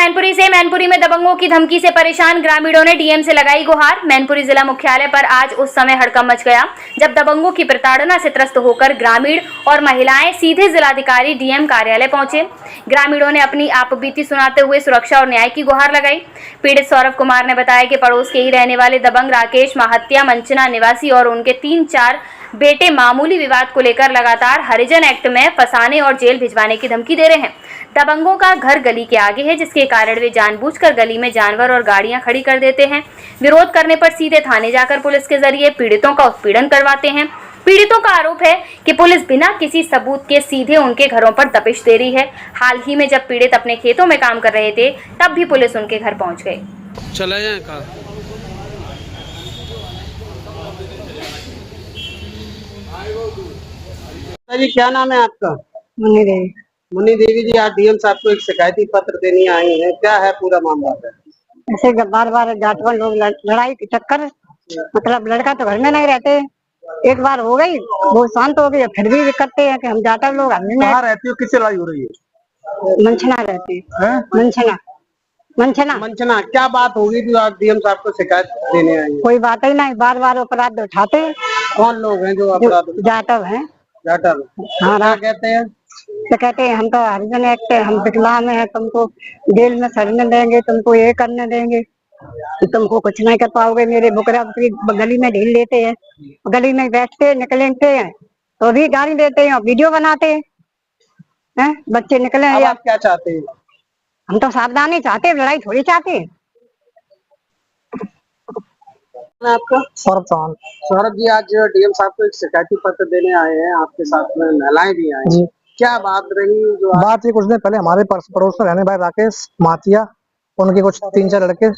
मैनपुरी से मैनपुरी में दबंगों की धमकी से परेशान ग्रामीणों ने डीएम से लगाई गुहार। मैनपुरी जिला मुख्यालय पर आज उस समय हड़कंप मच गया जब दबंगों की प्रताड़ना से त्रस्त होकर ग्रामीण और महिलाएं सीधे जिलाधिकारी डीएम कार्यालय पहुंचे। ग्रामीणों ने अपनी आपबीती सुनाते हुए सुरक्षा और न्याय की गुहार लगाई। पीड़ित सौरभ कुमार ने बताया कि पड़ोस के ही रहने वाले दबंग राकेश महात्या मंचना निवासी और उनके 3-4 बेटे मामूली विवाद को लेकर लगातार हरिजन एक्ट में फंसाने और जेल भिजवाने की धमकी दे रहे हैं। दबंगों का घर गली के आगे है, जिसके कारण वे जानबूझकर गली में जानवर और गाड़ियां खड़ी कर देते हैं। विरोध करने पर सीधे थाने जाकर पुलिस के जरिए पीड़ितों का उत्पीड़न करवाते हैं। पीड़ितों का आरोप है कि पुलिस बिना किसी सबूत के सीधे उनके घरों पर दबिश दे रही है। हाल ही में जब पीड़ित अपने खेतों में काम कर रहे थे, तब भी पुलिस उनके घर पहुंच गई। चला जाए का जी, क्या नाम है आपका? मुन्नी देवी। मुन्नी देवी जी, आज डीएम साहब को एक शिकायती पत्र देने आई हैं, क्या है पूरा मामला? ऐसे बार बार जाटवा लोग लड़ाई के चक्कर, मतलब लड़का तो घर में नहीं रहते। एक बार हो गई, वो शांत हो गई, फिर भी करते हैं कि हम जाटव लोग कहाँ रहती हो, किससे लड़ाई हो रही है? मंचना रहते हैं। मंचना मंचना मंचना, क्या बात होगी जो आज डीएम साहब को शिकायत देने आई है? कोई बात ही नहीं, बार बार अपराध उठाते हैं। कौन लोग हैं जो अपराध? जाटव हैं। जाटव। हाँ, क्या कहते हैं? तो कहते हैं हम तो हरिजन एक्ट है, हम विकलांग में है, तुमको जेल में सड़ने देंगे, तुमको ये करने देंगे, तुमको कुछ नहीं कर पाओगे। मेरे बुकरा बुकरी गली में ढील लेते हैं, गली में बैठते निकलते हैं तो भी गाली देते हैं, वीडियो बनाते हैं। बच्चे निकले अब आप क्या चाहते हैं? हम तो सावधानी चाहते हैं, लड़ाई थोड़ी चाहते हैं। आपका? सौरभ चौहान। सौरभ जी, आज डीएम साहब को एक शिकायती पत्र देने आए हैं, आपके साथ में महिलाएं भी आई हैं। क्या बात रही? जो बात ये कुछ दिन पहले हमारे पड़ोस में रहने वाले राकेश महातिया, उनके कुछ 3-4 लड़के,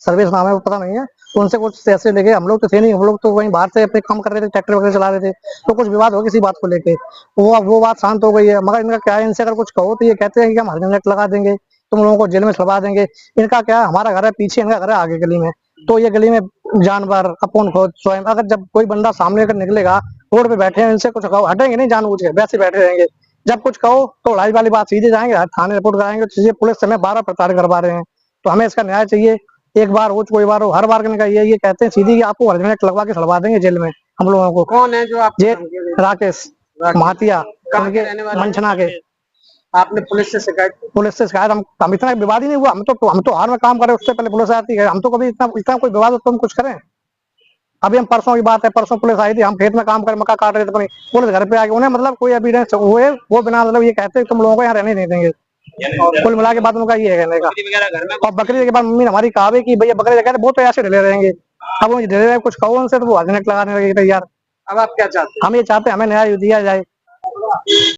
सर्विस नाम है वो पता नहीं है, तो उनसे कुछ ऐसे लेके, हम लोग तो थे नहीं, हम लोग तो वहीं बाहर से अपने काम कर रहे थे, ट्रैक्टर वगैरह चला रहे थे, तो कुछ विवाद हो गया इसी बात को लेके। वो बात शांत हो गई है, मगर इनका क्या है, इनसे अगर कुछ कहो तो ये कहते हैं कि हम हरिजन एक्ट लगा देंगे, तुम लोगों को जेल में छुड़वा देंगे। इनका क्या है, हमारा घर है पीछे, इनका घर है आगे गली में, तो ये गली में जानवर अपन खुद स्वयं, अगर जब कोई बंदा सामने कर निकलेगा, रोड पे बैठे हैं, इनसे कुछ कहो, हटेंगे नहीं जानबूझ के, वैसे बैठे रहेंगे। जब कुछ कहो तो लड़ाई वाली बात, सीधे जाएंगे थाने रिपोर्ट कराएंगे, तो पुलिस समय 12 प्रताड़ित करवा रहे हैं। तो हमें इसका न्याय चाहिए, एक बार हो कोई बार हो, हर बार का ये कहते हैं सीधी कि आपको हरिजन एक्ट लगवा के छुड़वा देंगे जेल में हम लोगों को। कौन है जो आप? राकेश महातिया, मंचना के। आपने पुलिस से शिकायत? हम इतना विवाद ही नहीं हुआ, हम तो हार में काम कर रहे हैं, उससे पहले पुलिस आती है, हम तो कभी इतना कोई विवाद हो तो हम कुछ करें। अभी हम परसों की बात है, परसों पुलिस आई थी, हम खेत में काम कर मक्का काट रहे थे, पुलिस घर पे आ गई, उन्हें मतलब कोई एविडेंस हुए वो बिना मतलब ये कहते तुम लोगों को यहाँ रहने नहीं देंगे। कुल मिला के बाद उनका ये है कहने का। और बकरी के बाद मम्मी ने हमारी कहा कि भैया बकरी कहते बहुत तो ऐसे ढले रहेंगे, अब वो ढले रहे कुछ कहो उनसे तो वो हरिजन एक्ट लगाने लगे तैयार। अब आप क्या चाहते हैं? हम ये चाहते हैं हमें न्याय दिया जाए।